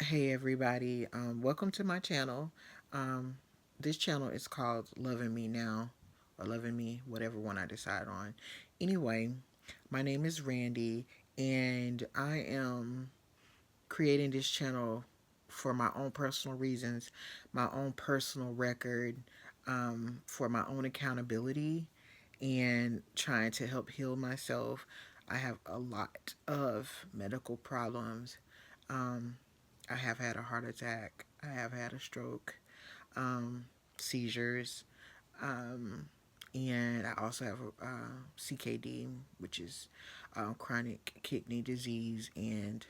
Hey everybody, welcome to my channel. Um, this channel is called Loving Me Now or Loving Me, whatever one I decide on. Anyway, my name is Randy and I am creating this channel for my own personal reasons, my own personal record, for my own accountability and trying to help heal myself. I have a lot of medical problems. Um, I have had a heart attack. I have had a stroke, um, seizures, um, and I also have a CKD, which is chronic kidney disease. And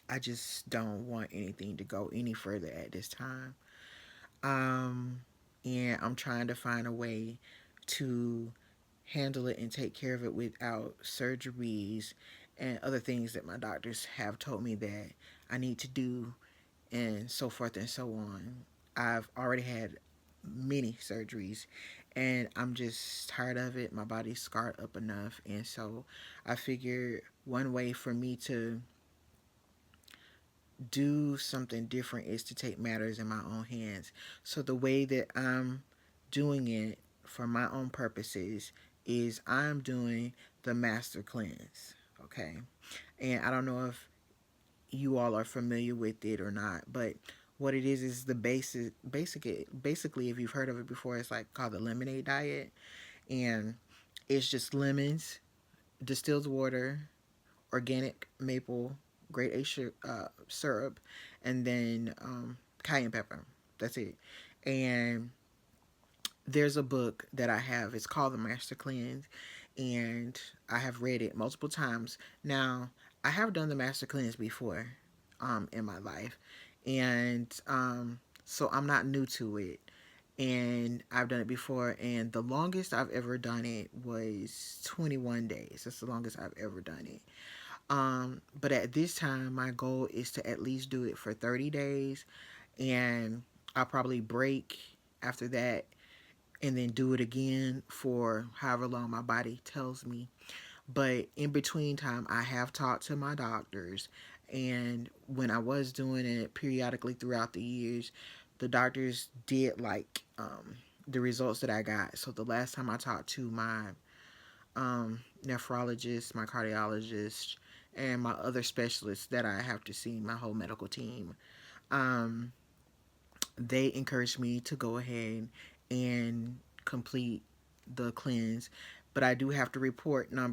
I just don't want anything to go any further at this time. Um, and I'm trying to find a way to handle it and take care of it without surgeries and other things that my doctors have told me that I need to do, and so forth and so on. I've already had many surgeries and I'm just tired of it. My body's scarred up enough. And so I figured one way for me to do something different is to take matters in my own hands. So the way that I'm doing it for my own purposes is I'm doing the master cleanse. Okay. And I don't know if you all are familiar with it or not, but what it is the basically if you've heard of it before, it's like called the lemonade diet. And it's just lemons, distilled water, organic maple grade syrup, and then cayenne pepper. That's it. And there's a book that I have. It's called The Master Cleanse, and I have read it multiple times. Now, I have done the Master Cleanse before, in my life, and so I'm not new to it. And I've done it before, and the longest I've ever done it was 21 days. That's the longest I've ever done it. But at this time, my goal is to at least do it for 30 days, and I'll probably break after that and then do it again for however long my body tells me. But in between time, I have talked to my doctors, and when I was doing it periodically throughout the years, the doctors did like the results that I got. So the last time I talked to my nephrologist, my cardiologist, and my other specialists that I have to see, my whole medical team, um, they encouraged me to go ahead and complete the cleanse. But I do have to report my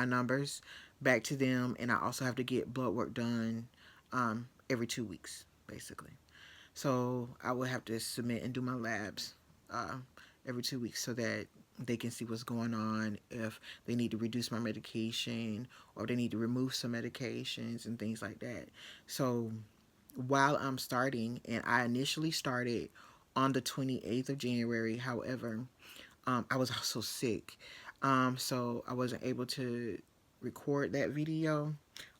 numbers back to them, and I also have to get blood work done every 2 weeks, basically. So I will have to submit and do my labs uh, every 2 weeks so that they can see what's going on, if they need to reduce my medication or if they need to remove some medications and things like that. So while I'm starting, and I initially started on the 28th of January, however, I was also sick. So I wasn't able to record that video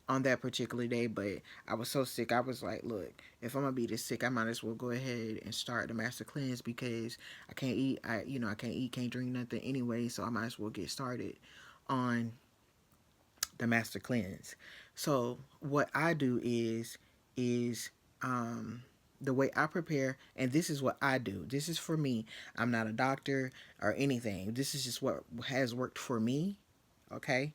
on that particular day, but I was so sick. I was like, look, if I'm gonna be this sick, I might as well go ahead and start the master cleanse because I can't eat. I can't eat, can't drink nothing anyway. So I might as well get started on the master cleanse. So what I do is the way I prepare, and this is what I do. This is for me. I'm not a doctor or anything. This is just what has worked for me. Okay,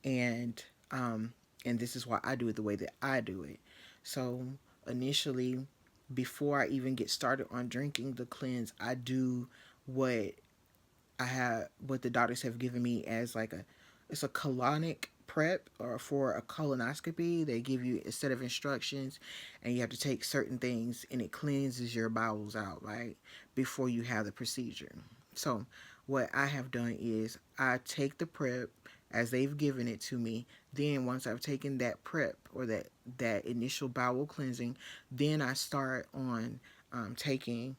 and um, and this is why I do it the way that I do it. So initially, before I even get started on drinking the cleanse, I do what what the doctors have given me as like it's a colonic prep, or for a colonoscopy they give you a set of instructions and you have to take certain things and it cleanses your bowels out right before you have the procedure. So what I have done is I take the prep as they've given it to me. Then once I've taken that prep, or that initial bowel cleansing, then I start on taking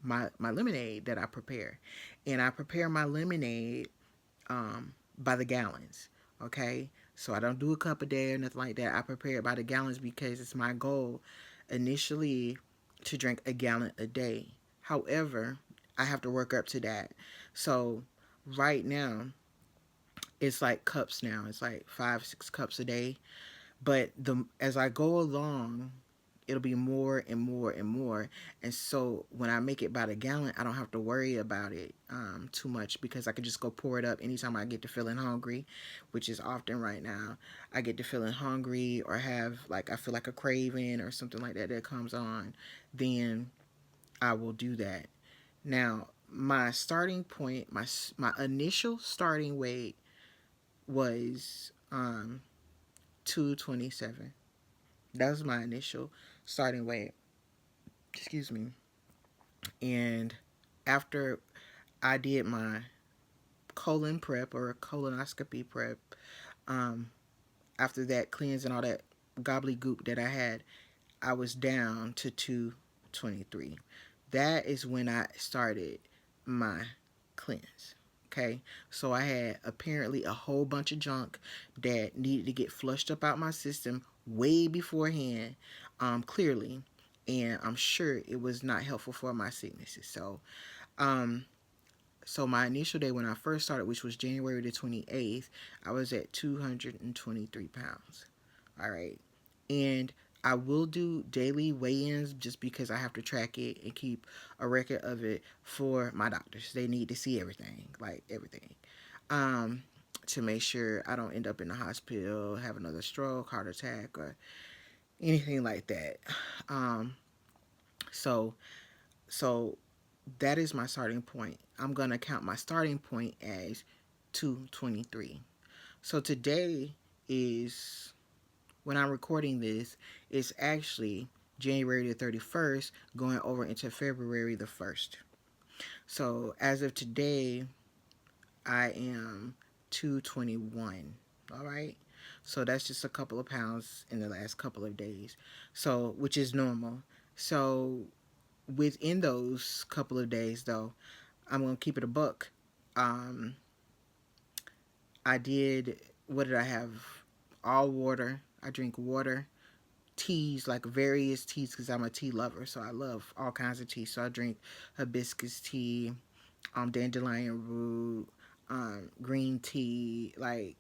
my lemonade that I prepare. And I prepare my lemonade by the gallons. Okay, so I don't do a cup a day or nothing like that. I prepare it by the gallons because it's my goal initially to drink a gallon a day. However, I have to work up to that. So right now it's like cups now. It's like 5, 6 cups a day. But the as I go along, it'll be more and more and more. And so when I make it by the gallon, I don't have to worry about it too much, because I can just go pour it up anytime I get to feeling hungry, which is often right now. I get to feeling hungry or have like I feel like a craving or something like that that comes on, then I will do that. Now, my starting point, my initial starting weight was 227. That was my initial starting weight. Excuse me. And after I did my colon prep or colonoscopy prep, um, after that cleanse and all that gobbledygook that I had, I was down to 223. That is when I started my cleanse. Okay, so I had apparently a whole bunch of junk that needed to get flushed up out my system way beforehand, clearly, and I'm sure it was not helpful for my sicknesses. Um, so my initial day when I first started, which was January the 28th, I was at 223 pounds. All right. And I will do daily weigh-ins just because I have to track it and keep a record of it for my doctors. They need to see everything, like everything. Um, to make sure I don't end up in the hospital, have another stroke, heart attack, or anything like that. Um, so so that is my starting point. I'm gonna count my starting point as 223. So today is, when I'm recording this, it's actually January the 31st going over into February the 1st. So as of today, I am 221. All right. So that's just a couple of pounds in the last couple of days. So, which is normal. So within those couple of days, though, I'm going to keep it a buck. Um, I did, what did I have? All water. I drink water, teas, like various teas, because I'm a tea lover. So I love all kinds of tea. So I drink hibiscus tea, dandelion root, green tea, like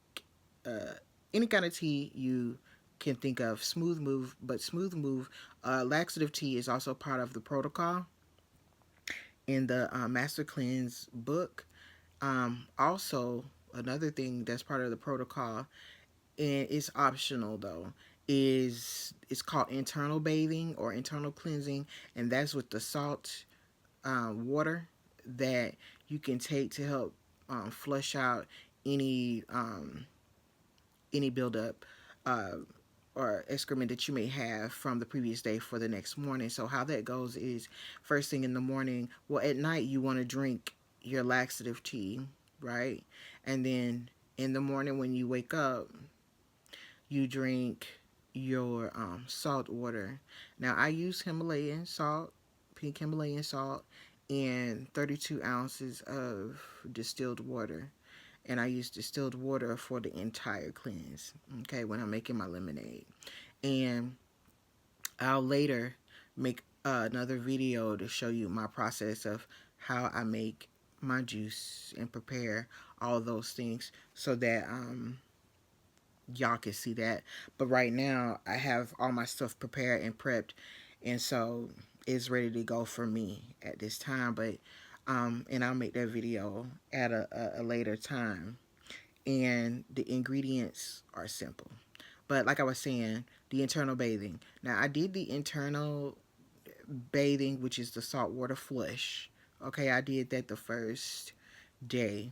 uh, any kind of tea you can think of. Smooth move, but smooth move, laxative tea is also part of the protocol in the Master Cleanse book. Also, another thing that's part of the protocol, and it's optional though, is it's called internal bathing or internal cleansing, and that's with the salt water that you can take to help flush out any buildup uh, or excrement that you may have from the previous day for the next morning. So how that goes is, first thing in the morning, well, at night you want to drink your laxative tea, right? And then in the morning when you wake up, you drink your salt water. Now I use Himalayan salt, pink Himalayan salt, and 32 ounces of distilled water. And I use distilled water for the entire cleanse, okay, when I'm making my lemonade. And I'll later make another video to show you my process of how I make my juice and prepare all those things, so that y'all can see that. But right now, I have all my stuff prepared and prepped, and so it's ready to go for me at this time. But and I'll make that video at a later time. And the ingredients are simple. But like I was saying, the internal bathing. Now I did the internal bathing, which is the saltwater flush. Okay, I did that the first day,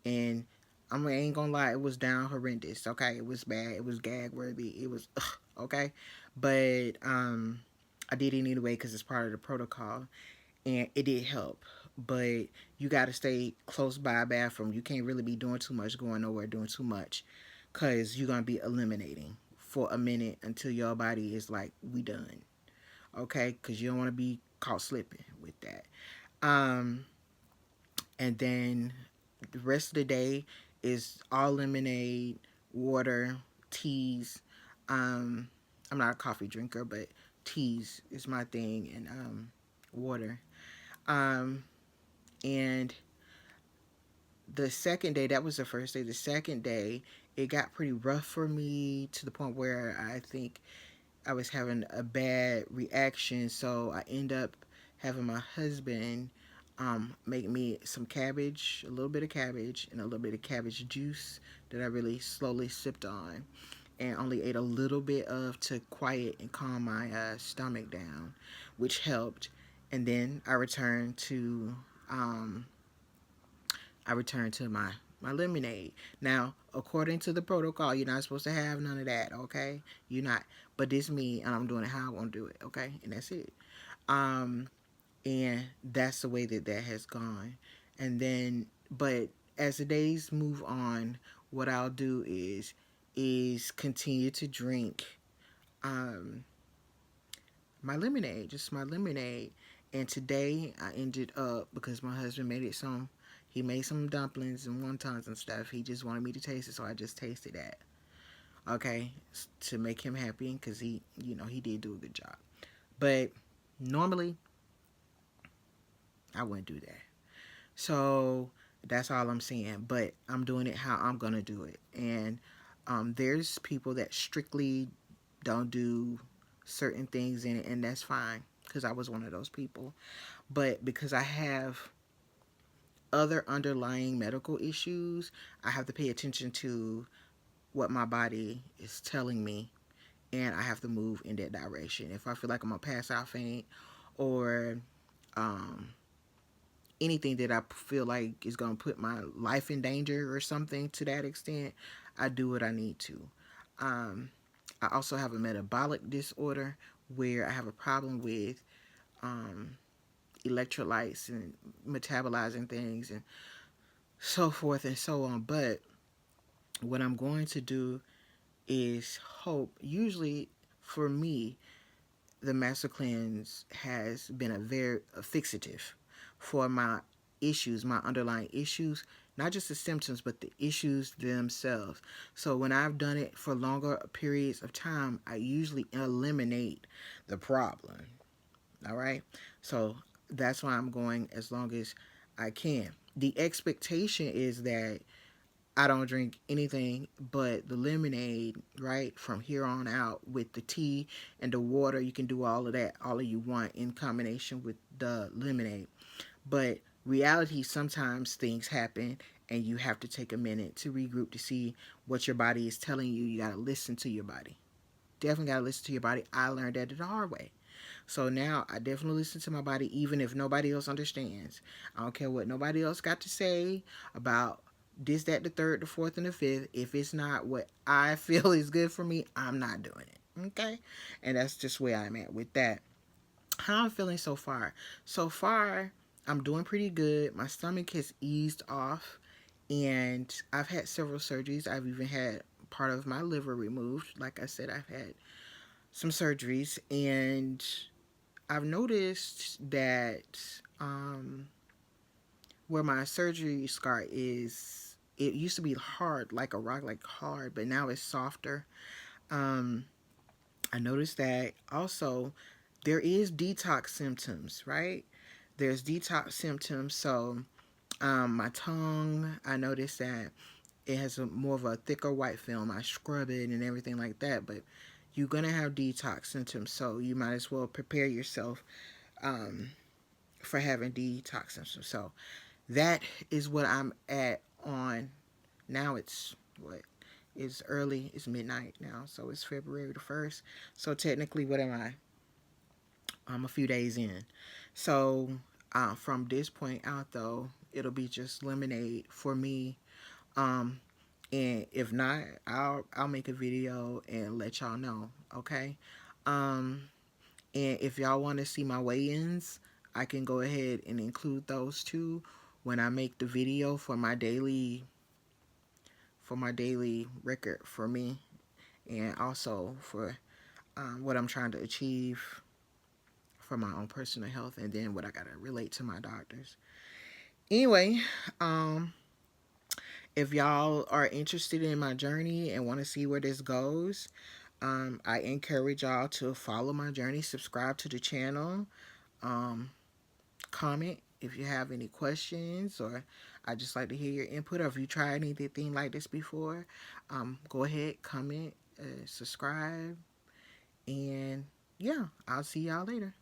and I ain't gonna lie, it was down horrendous. Okay, it was bad. It was gag worthy. It was okay, but I did it anyway because it's part of the protocol, and it did help. But you got to stay close by a bathroom. You can't really be doing too much, going nowhere, doing too much, because you're gonna be eliminating for a minute until your body is like, we done. Okay, because you don't want to be caught slipping with that. Um, and then the rest of the day is all lemonade, water, teas. Um, I'm not a coffee drinker, but teas is my thing, and water. Um, and the second day, that was the first day. The second day it got pretty rough for me to the point where I think I was having a bad reaction. So I end up having my husband make me some cabbage, a little bit of cabbage, and a little bit of cabbage juice that I really slowly sipped on, and only ate a little bit of to quiet and calm my stomach down, which helped. And then um, I returned to my lemonade. Now, according to the protocol, you're not supposed to have none of that. Okay, you're not. But this me, and I'm doing it how I want to do it. Okay, and that's it. Um, and that's the way that that has gone. And then, but as the days move on, what I'll do is continue to drink um my lemonade, just my lemonade. And today I ended up, because my husband made it some, he made some dumplings and wontons and stuff. He just wanted me to taste it, so I just tasted that. Okay, to make him happy, because he did do a good job. But normally I wouldn't do that. So that's all I'm saying. But I'm doing it how I'm gonna do it. And there's people that strictly don't do certain things in it, and that's fine, because I was one of those people. But because I have other underlying medical issues, I have to pay attention to what my body is telling me, and I have to move in that direction. If I feel like I'm gonna pass out faint, or um, anything that I feel like is gonna put my life in danger or something to that extent, I do what I need to. Um, I also have a metabolic disorder where I have a problem with um, electrolytes and metabolizing things and so forth and so on. But what I'm going to do is hope, usually for me, the Master Cleanse has been a very fixative for my issues, my underlying issues, not just the symptoms, but the issues themselves. So when I've done it for longer periods of time, I usually eliminate the problem. All right. So that's why I'm going as long as I can. The expectation is that I don't drink anything but the lemonade, right? From here on out, with the tea and the water. You can do all of that, all of you want, in combination with the lemonade. But reality, sometimes things happen and you have to take a minute to regroup to see what your body is telling you. You got to listen to your body. Definitely got to listen to your body. I learned that the hard way. So now I definitely listen to my body, even if nobody else understands. I don't care what nobody else got to say about this, that, the third, the fourth, and the fifth. If it's not what I feel is good for me, I'm not doing it. Okay? And that's just where I'm at with that. How I'm feeling so far? So far, I'm doing pretty good. My stomach has eased off, and I've had several surgeries. I've even had part of my liver removed. Like I said, I've had some surgeries, and I've noticed that where my surgery scar is, it used to be hard, like a rock, like hard, but now it's softer. Um, I noticed that also there is detox symptoms, right? There's detox symptoms. So my tongue, I noticed that it has more of a thicker white film. I scrub it and everything like that, but you're gonna have detox symptoms, so you might as well prepare yourself um, for having detox symptoms. So that is what I'm at on now. It's what, it's early, it's midnight now, so it's February the 1st. So technically, what am I? I'm a few days in. So from this point out, though, it'll be just lemonade for me. Um, and if not, I'll make a video and let y'all know. Okay. Um, and if y'all want to see my weigh-ins, I can go ahead and include those too when I make the video for my daily record for me, and also for what I'm trying to achieve for my own personal health, and then what I gotta relate to my doctors. Anyway, um, if y'all are interested in my journey and want to see where this goes, I encourage y'all to follow my journey, subscribe to the channel, um, comment if you have any questions, or I just like to hear your input. Or if you tried anything like this before, go ahead, comment, subscribe, and yeah, I'll see y'all later.